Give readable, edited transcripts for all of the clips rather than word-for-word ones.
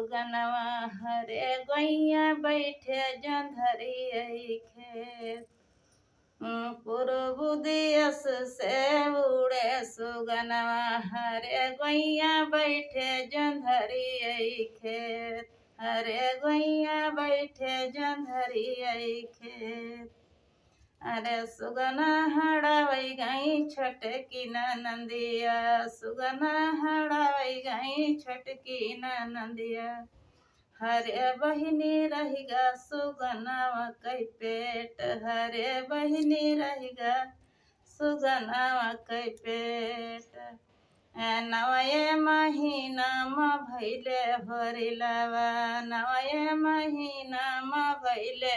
सुगनवा हरे गैया बैठे जंधरी खेत। पूर्व दियस से उड़े सुगनवा हरे गैया बैठे जंधरी खेत। हरे गैया बैठे जंधरी खेत। अरे सुगना हड़ावई गई छटकी नंदिया। सुगना हड़ावई गई छटकी नंदिया। हरे बहिनी रहेगा सुगनावा कई पेट। हरे बहिनी रहेगा सुगनावा कई पेट। नवये महीना में भैले हरिलवा। नवये महीना में भैले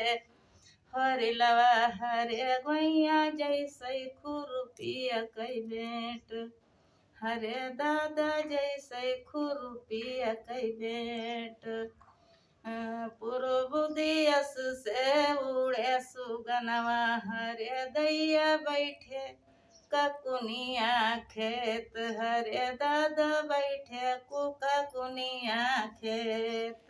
हरिलवा। हरे गैया जैसे खुरपिया कई बेट। हरे दादा जैसे खुरपिया कई बेट। पूर्व दियस से उड़े सुगनवा हरे दैया बैठे ककुनिया खेत। हरे दादा बैठे ककुनिया खेत।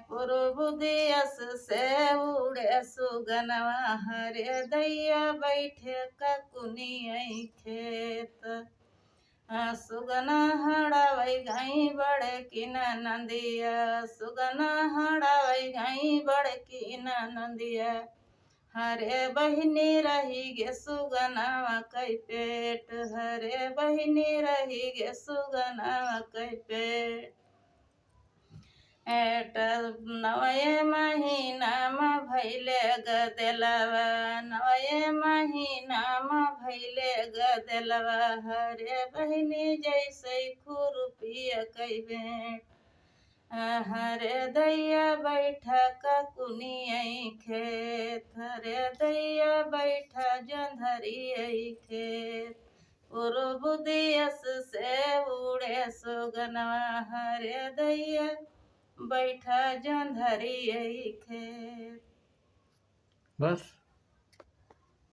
पूर्व दियस से उड़े सुगनवा हरे दैया बैठे ककुनिया खेत। सुगना हड़ावई गई बड़े की नंदिया। सुगना हड़ावई गई बड़े की नंदिया। हरे बहिनी रही गे सुगनावा कई पेट। हरे बहिनी रही गे सुगनावा कई पेट। नवये महीना में भैले गदलवा। नवये महीना में भैले गदलवा। हरे बहिनी जैसे खुरपिया कई बेट। हरे दैया बैठा ककुनिया खेत। हरे दैया बैठा जंधरी खेत। पूर्व दियस से उड़े सुगनवा हरे दैया बैठा जंधरी खेत। बस।